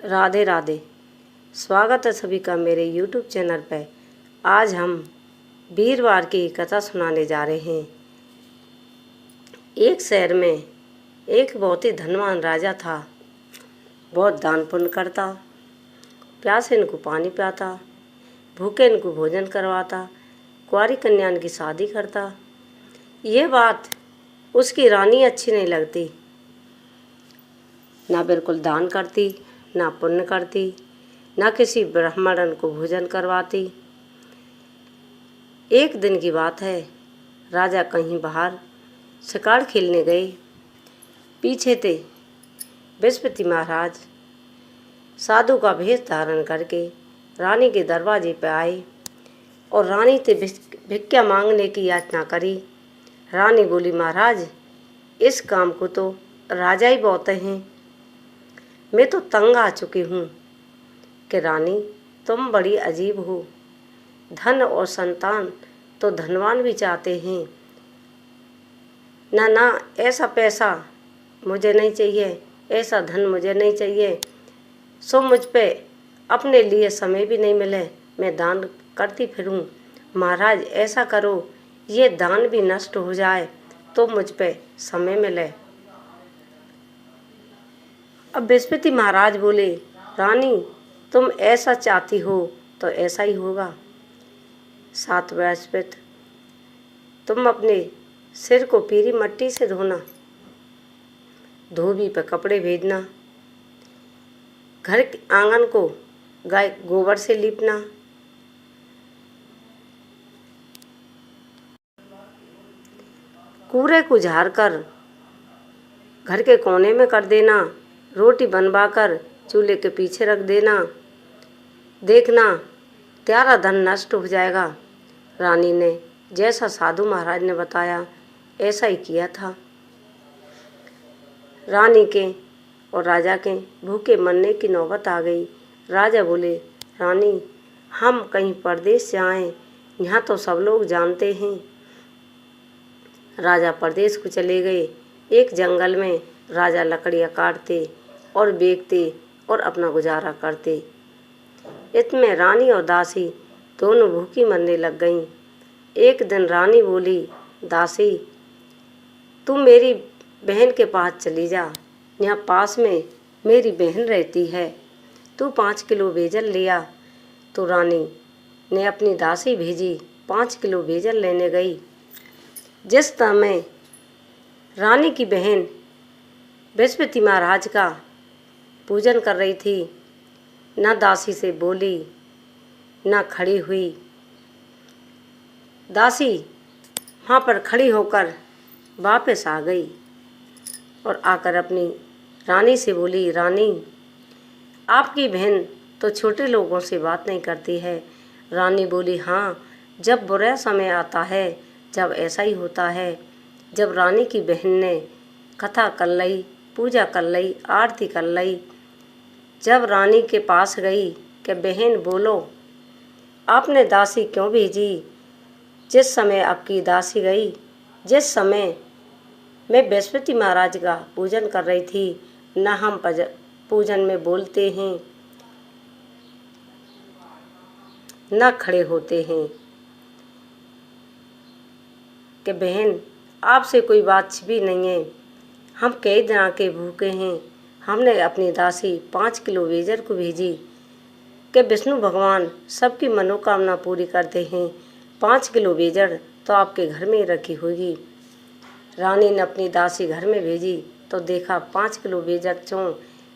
राधे राधे। स्वागत है सभी का मेरे YouTube चैनल पर। आज हम वीरवार की कथा सुनाने जा रहे हैं। एक शहर में एक बहुत ही धनवान राजा था। बहुत दान पुण्य करता, प्यासे इनको पानी पिलाता, भूखे इनको भोजन करवाता, कुंवारी कन्याओं की शादी करता। ये बात उसकी रानी अच्छी नहीं लगती। ना बिल्कुल दान करती, ना पुण्य करती, ना किसी ब्राह्मण को भोजन करवाती। एक दिन की बात है, राजा कहीं बाहर शिकार खेलने गए। पीछे थे बृहस्पति महाराज। साधु का भेष धारण करके रानी के दरवाजे पर आए और रानी से भिक्षा मांगने की याचना करी। रानी बोली, महाराज इस काम को तो राजा ही बोते हैं। मैं तो तंग आ चुकी हूँ कि रानी तुम बड़ी अजीब हो। धन और संतान तो धनवान भी चाहते हैं। ना ना, ऐसा पैसा मुझे नहीं चाहिए, ऐसा धन मुझे नहीं चाहिए। सो मुझ पे अपने लिए समय भी नहीं मिले, मैं दान करती फिरूं। महाराज ऐसा करो, ये दान भी नष्ट हो जाए तो मुझ पे समय मिले। अब बृहस्पति महाराज बोले, रानी तुम ऐसा चाहती हो तो ऐसा ही होगा। सात बृहस्पति, तुम अपने सिर को पीली मिट्टी से धोना, धोबी पे कपड़े भेजना, घर के आंगन को गाय गोबर से लीपना, कूड़े को झाड़ कर घर के कोने में कर देना, रोटी बनवाकर चूल्हे के पीछे रख देना। देखना तेरा धन नष्ट हो जाएगा। रानी ने जैसा साधु महाराज ने बताया ऐसा ही किया था। रानी के और राजा के भूखे मरने की नौबत आ गई। राजा बोले, रानी हम कहीं परदेश से आए, यहाँ तो सब लोग जानते हैं। राजा परदेश को चले गए। एक जंगल में राजा लकड़ियाँ काटते और बेचते और अपना गुजारा करते। इतने रानी और दासी दोनों भूखी मरने लग गईं। एक दिन रानी बोली, दासी तू मेरी बहन के पास चली जा, यहाँ पास में मेरी बहन रहती है, तू 5 किलो बेजल लिया। तो रानी ने अपनी दासी भेजी, 5 किलो बेजल लेने गई। जिस समय रानी की बहन बृहस्पति महाराज का पूजन कर रही थी, न दासी से बोली न खड़ी हुई। दासी वहाँ पर खड़ी होकर वापस आ गई और आकर अपनी रानी से बोली, रानी आपकी बहन तो छोटे लोगों से बात नहीं करती है। रानी बोली, हाँ जब बुरा समय आता है, जब ऐसा ही होता है। जब रानी की बहन ने कथा कर ली, पूजा कर ली, आरती कर ली, जब रानी के पास गई कि बहन बोलो आपने दासी क्यों भेजी। जिस समय आपकी दासी गई, जिस समय मैं बृहस्पति महाराज का पूजन कर रही थी, न हम पूजन में बोलते हैं न खड़े होते हैं कि बहन आपसे कोई बात छिपी नहीं है, हम कई दिन के भूखे हैं। हमने अपनी दासी 5 किलो बेजल को भेजी कि विष्णु भगवान सबकी मनोकामना पूरी करते हैं। 5 किलो बेजल तो आपके घर में ही रखी होगी। रानी ने अपनी दासी घर में भेजी तो देखा 5 किलो बेजल चों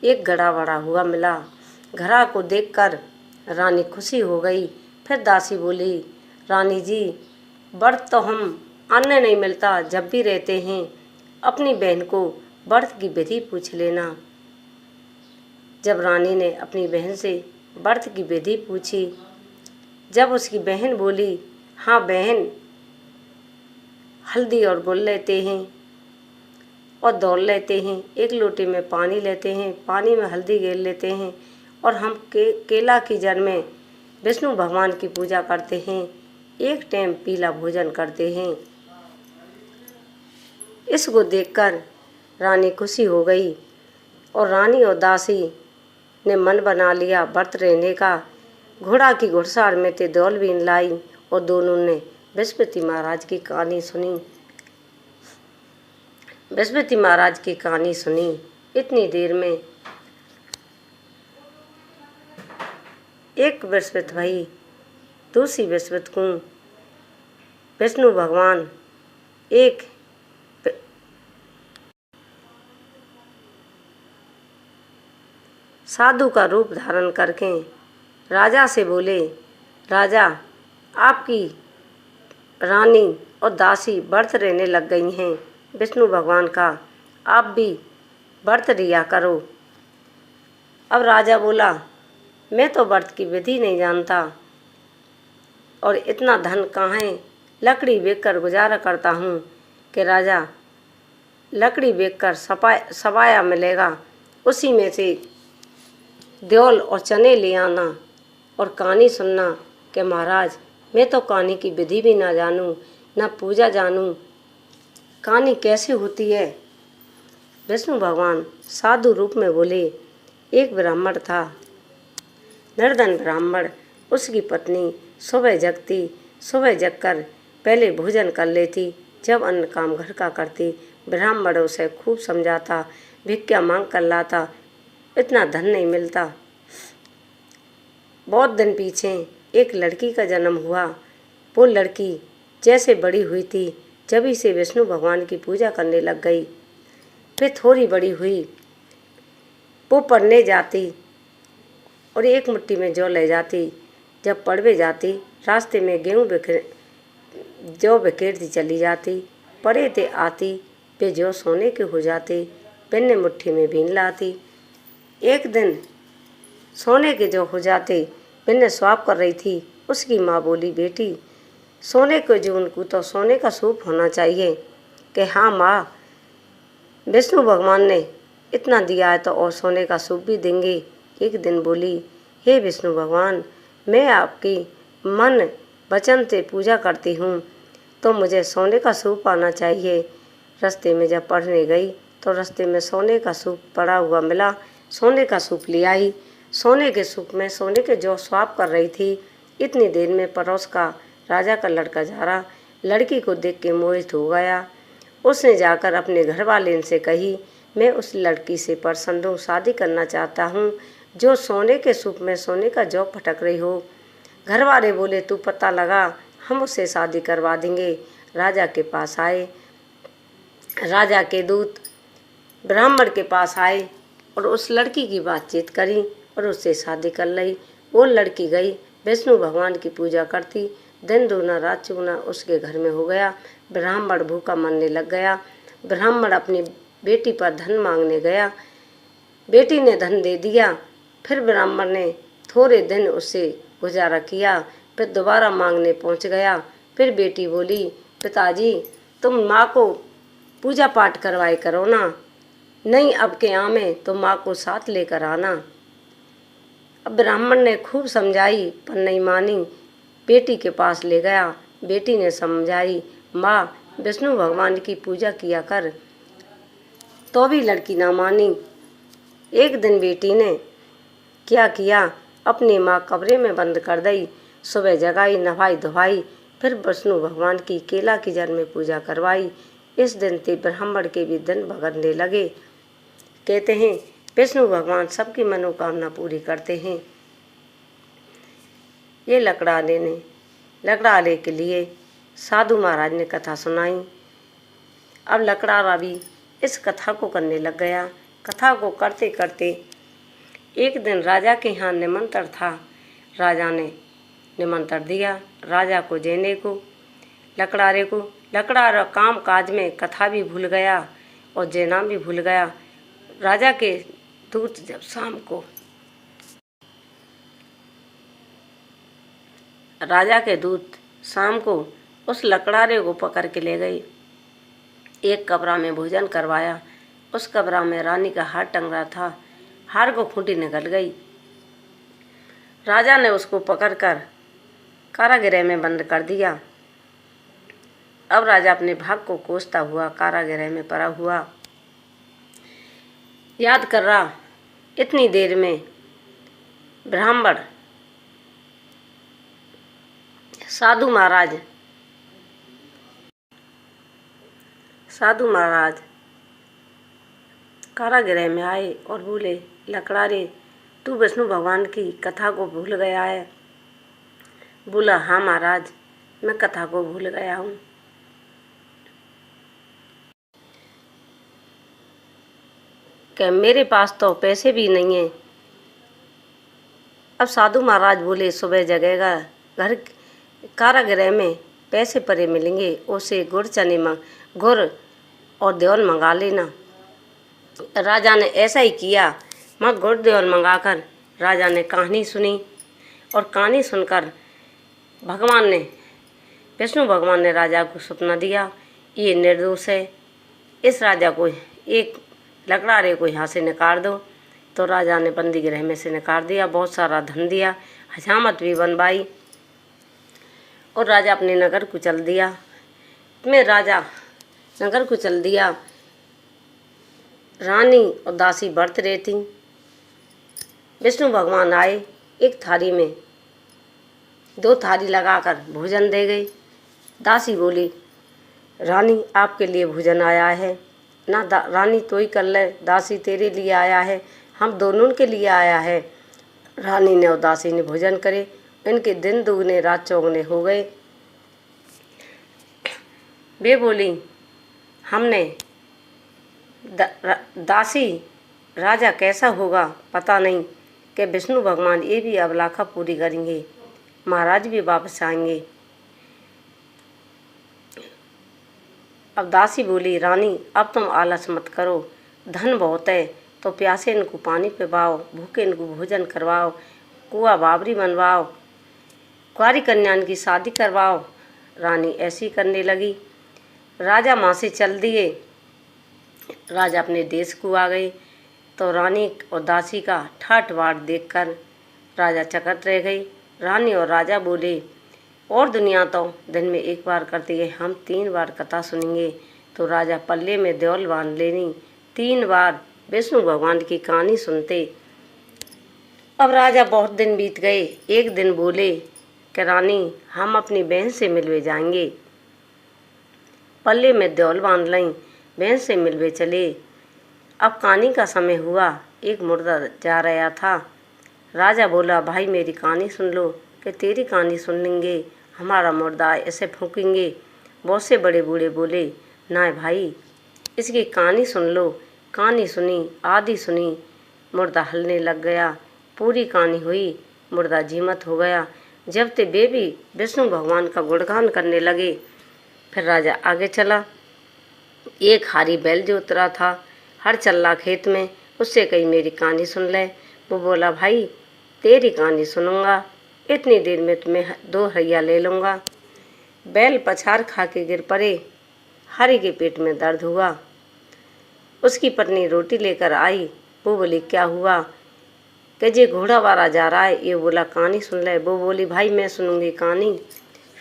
एक गड़ा बड़ा हुआ मिला। घड़ा को देखकर रानी खुशी हो गई। फिर दासी बोली, रानी जी व्रत तो हम अन्य नहीं मिलता जब भी रहते हैं, अपनी बहन को व्रत की विधि पूछ लेना। जब रानी ने अपनी बहन से व्रत की विधि पूछी, जब उसकी बहन बोली, हाँ बहन हल्दी और गुड़ लेते हैं और दौड़ लेते हैं, एक लोटे में पानी लेते हैं, पानी में हल्दी गेल लेते हैं और हम केला की जड़ में विष्णु भगवान की पूजा करते हैं, एक टाइम पीला भोजन करते हैं। इसको देखकर रानी खुशी हो गई और रानी और दासी ने मन बना लिया व्रत रहने का। घोड़ा की घुड़साड़ में ते दौल बीन लाई और दोनों ने बृहस्पति महाराज की कहानी सुनी। बृहस्पति महाराज की कहानी सुनी। इतनी देर में एक बृहस्पति भई, दूसरी बृहस्पति को विष्णु भगवान एक साधु का रूप धारण करके राजा से बोले, राजा, आपकी रानी और दासी व्रत रहने लग गई हैं विष्णु भगवान का, आप भी व्रत रिया करो। अब राजा बोला, मैं तो व्रत की विधि नहीं जानता और इतना धन कहाँ है, लकड़ी बेचकर गुजारा करता हूँ। कि राजा, लकड़ी बेचकर सबाया मिलेगा, उसी में से देवल और चने ले आना और कहानी सुनना। कि महाराज, मैं तो कहानी की विधि भी ना जानूँ, ना पूजा जानूँ, कहानी कैसे होती है। विष्णु भगवान साधु रूप में बोले, एक ब्राह्मण था, निर्धन ब्राह्मण। उसकी पत्नी सुबह जगती, सुबह जगकर पहले भोजन कर लेती, जब अन्य काम घर का करती। ब्राह्मण उसे खूब समझाता, भिक्षा मांग कर लाता, इतना धन नहीं मिलता। बहुत दिन पीछे एक लड़की का जन्म हुआ। वो लड़की जैसे बड़ी हुई थी, जभी से विष्णु भगवान की पूजा करने लग गई। फिर थोड़ी बड़ी हुई, वो पढ़ने जाती और एक मुट्ठी में जौ ले जाती। जब पढ़वे जाती, रास्ते में जौ बिखेरती चली जाती। पढ़े ते आती, वे जौ सोने के हो जाते, पिन्ने मुट्ठी में बीन लाती। एक दिन सोने के जो हो जाते, पिन्ने स्वाप कर रही थी। उसकी माँ बोली, बेटी, सोने को जीवन को तो सोने का सूप होना चाहिए। कि हाँ माँ, विष्णु भगवान ने इतना दिया है तो और सोने का सूप भी देंगे। एक दिन बोली, हे विष्णु भगवान, मैं आपकी मन वचन से पूजा करती हूँ, तो मुझे सोने का सूप आना चाहिए। रास्ते में जब पढ़ने गई तो रास्ते में सोने का सूप पड़ा हुआ मिला। सोने का सूप ले आई। सोने के सूप में सोने के जौ स्वाप कर रही थी। इतनी देर में पड़ोस का राजा का लड़का जा रहा, लड़की को देख के मोहित हो गया। उसने जाकर अपने घर वाले से कही, मैं उस लड़की से पसंद हूँ, शादी करना चाहता हूँ, जो सोने के सूप में सोने का जौ फटक रही हो। घर वाले बोले, तू पता लगा, हम उससे शादी करवा देंगे। राजा के पास आए। राजा के दूत ब्राह्मण के पास आए और उस लड़की की बातचीत करी और उससे शादी कर ली। वो लड़की गई विष्णु भगवान की पूजा करती। दिन दूना रात चौगुना उसके घर में हो गया। ब्राह्मण भूखा मरने लग गया। ब्राह्मण अपनी बेटी पर धन मांगने गया। बेटी ने धन दे दिया। फिर ब्राह्मण ने थोड़े दिन उससे गुजारा किया, फिर दोबारा मांगने पहुंच गया। फिर बेटी बोली, पिताजी, तुम माँ को पूजा पाठ करवाए करो ना, नहीं अब के में तो माँ को साथ लेकर आना। अब ब्राह्मण ने खूब समझाई पर नहीं मानी। बेटी के पास ले गया। बेटी ने समझाई, माँ, विष्णु भगवान की पूजा किया कर, तो भी लड़की ना मानी। एक दिन बेटी ने क्या किया, अपनी माँ कमरे में बंद कर दी। सुबह जगाई, नहाई धोवाई, फिर विष्णु भगवान की केला की जड़ में पूजा करवाई। इस दिन से ब्राह्मण के भी दिन भगने लगे। कहते हैं विष्णु भगवान सबकी मनोकामना पूरी करते हैं। ये लकड़ाले के लिए साधु महाराज ने कथा सुनाई। अब लकड़ारा भी इस कथा को करने लग गया। कथा को करते करते एक दिन राजा के यहाँ निमंत्रण था। राजा ने निमंत्रण दिया राजा को जेने को, लकड़ारे को। लकड़ारा काम काज में कथा भी भूल गया और जेना भी भूल गया। राजा के दूत जब शाम को उस लकड़ारे को पकड़ के ले गई। एक कमरा में भोजन करवाया। उस कमरा में रानी का हार टंग रहा था। हार को खूंटी निकल गई। राजा ने उसको पकड़कर कारागृह में बंद कर दिया। अब राजा अपने भाग को कोसता हुआ कारागृह में पड़ा हुआ याद कर रहा। इतनी देर में ब्राह्मण। साधु महाराज। साधु महाराज कारागृह में आए और बोले, लकड़ारे, तू विष्णु भगवान की कथा को भूल गया है। बोला, हाँ महाराज, मैं कथा को भूल गया हूँ। कि मेरे पास तो पैसे भी नहीं हैं। अब साधु महाराज बोले, सुबह जगेगा, घर कारागृह में पैसे परे मिलेंगे, उसे गुड़ चने गुड़ और देवल मंगा लेना। राजा ने ऐसा ही किया। माँ गुड़ देवल मंगाकर राजा ने कहानी सुनी और कहानी सुनकर विष्णु भगवान ने राजा को सपना दिया, ये निर्दोष है, इस राजा को एक लकड़ारे को यहाँ से निकाल दो। तो राजा ने बंदी गृह में से निकाल दिया, बहुत सारा धन दिया, हजामत भी बनवाई और राजा अपने नगर को चल दिया। राजा नगर को चल दिया। रानी और दासी व्रत रही थी। विष्णु भगवान आए, एक थाली में 2 थाली लगाकर भोजन दे गई। दासी बोली, रानी आपके लिए भोजन आया है ना। रानी तो ही कर ले, दासी तेरे लिए आया है, हम दोनों के लिए आया है। रानी ने और दासी ने भोजन करे। इनके दिन दुगने रात चौगने हो गए। वे बोली, हमने दासी राजा कैसा होगा पता नहीं, कि विष्णु भगवान ये भी अभिलाषा पूरी करेंगे, महाराज भी वापस आएंगे। अब दासी बोली, रानी अब तुम आलस मत करो, धन बहुत है तो प्यासे इनको पानी पिलाओ, भूखे इनको भोजन करवाओ, कुआ बावरी बनवाओ, कुंवारी कन्या की शादी करवाओ। रानी ऐसी करने लगी। राजा माँ से चल दिए। राजा अपने देश को आ गए। तो रानी और दासी का ठाठ बाट देखकर राजा चकित रह गई। रानी और राजा बोले, और दुनिया तो दिन में 1 बार करती है, हम 3 बार कथा सुनेंगे। तो राजा पल्ले में देवल बांध लेनी, 3 बार विष्णु भगवान की कहानी सुनते। अब राजा बहुत दिन बीत गए। एक दिन बोले कि रानी, हम अपनी बहन से मिलवे जाएंगे। पल्ले में देवल बांध लें, बहन से मिलवे चले। अब कहानी का समय हुआ। एक मुर्दा जा रहा था। राजा बोला, भाई मेरी कहानी सुन लो। कि तेरी कहानी सुन लेंगे, हमारा मुर्दा ऐसे फूकेंगे। बहुत से बड़े बूढ़े बोले, ना भाई इसकी कहानी सुन लो। कहानी सुनी, आधी सुनी, मुर्दा हलने लग गया। पूरी कहानी हुई, मुर्दा जीमत हो गया। जब ते वे भी विष्णु भगवान का गुणगान करने लगे। फिर राजा आगे चला। एक हारी बैल जो उतरा था, हर चल्ला खेत में, उससे कही मेरी कहानी सुन ले। वो बोला, भाई तेरी कहानी सुनूंगा, इतनी देर में तुम्हें 2 हरिया ले लूँगा। बैल पछाड़ खा के गिर पड़े। हरि के पेट में दर्द हुआ। उसकी पत्नी रोटी लेकर आई। वो बोली, क्या हुआ? कि जे घोड़ा वाला जा रहा है। ये बोला, कहानी सुन ले। वो बोली, भाई मैं सुनूंगी कहानी।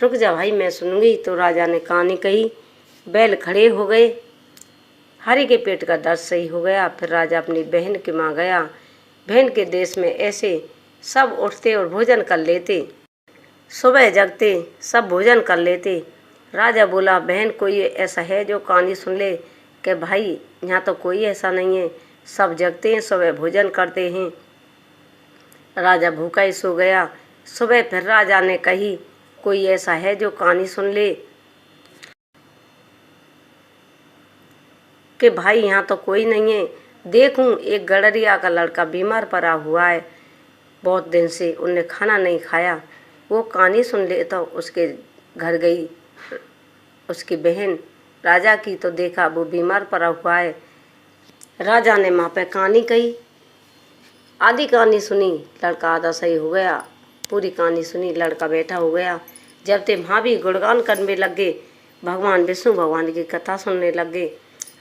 रुक जा भाई, मैं सुनूंगी। तो राजा ने कहानी कही। बैल खड़े हो गए। हरि के पेट का दर्द सही हो गया। फिर राजा अपनी बहन के माँ गया। बहन के देश में ऐसे सब उठते और भोजन कर लेते। सुबह जगते सब भोजन कर लेते। राजा बोला, बहन कोई ऐसा है जो कहानी सुन ले? कि भाई यहाँ तो कोई ऐसा नहीं है, सब जगते हैं, सुबह भोजन करते हैं। राजा भूखा ही सो गया। सुबह फिर राजा ने कही, कोई ऐसा है जो कहानी सुन ले? कि भाई यहाँ तो कोई नहीं है। देखूं एक गडरिया का लड़का बीमार पड़ा हुआ है, बहुत दिन से उनने खाना नहीं खाया। वो कहानी सुन ले। तो उसके घर गई उसकी बहन राजा की, तो देखा वो बीमार पड़ा हुआ है। राजा ने माँ पे कहानी कही। आधी कहानी सुनी, लड़का आधा सही हो गया। पूरी कहानी सुनी, लड़का बैठा हो गया। जब ते माँ भी गुणगान करने लग गए, भगवान विष्णु भगवान की कथा सुनने लग गए।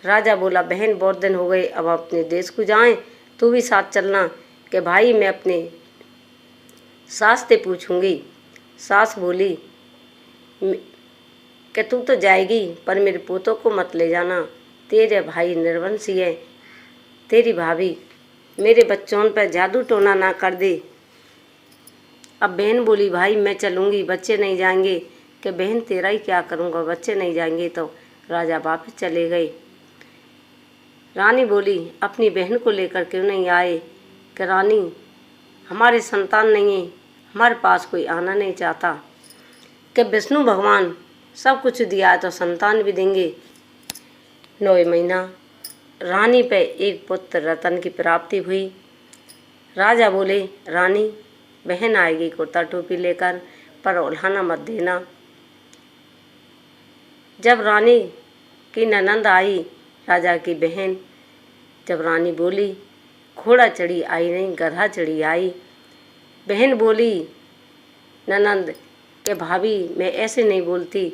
राजा बोला, बहन बहुत दिन हो गए, अब अपने देश को जाएं, तू भी साथ चलना। कि भाई मैं अपने सास से पूछूंगी। सास बोली कि तू तो जाएगी, पर मेरे पोतों को मत ले जाना, तेरे भाई निर्वंशी है, तेरी भाभी मेरे बच्चों पर जादू टोना ना कर दे। अब बहन बोली, भाई मैं चलूँगी, बच्चे नहीं जाएंगे। कि बहन तेरा ही क्या करूँगा, बच्चे नहीं जाएंगे। तो राजा वापस चले गए। रानी बोली, अपनी बहन को लेकर क्यों नहीं आए। कि रानी, हमारे संतान नहीं है, हमारे पास कोई आना नहीं चाहता। कि विष्णु भगवान सब कुछ दिया है तो संतान भी देंगे। 9 महीना रानी पे एक पुत्र रतन की प्राप्ति हुई। राजा बोले, रानी बहन आएगी कुर्ता टोपी लेकर, पर उल्हाना मत देना। जब रानी की ननंद आई, राजा की बहन, जब रानी बोली, घोड़ा चढ़ी आई नहीं, गधा चढ़ी आई। बहन बोली ननंद के भाभी, मैं ऐसे नहीं बोलती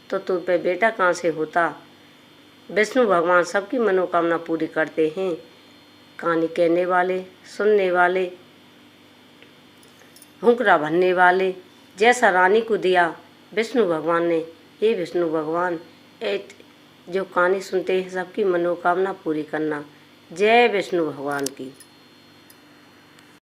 तो तुम पे बेटा कहाँ से होता। विष्णु भगवान सबकी मनोकामना पूरी करते हैं। कहानी कहने वाले, सुनने वाले, हुंकरा भरने वाले, जैसा रानी को दिया विष्णु भगवान ने, हे विष्णु भगवान जो कहानी सुनते हैं सबकी मनोकामना पूरी करना। जय विष्णु भगवान की।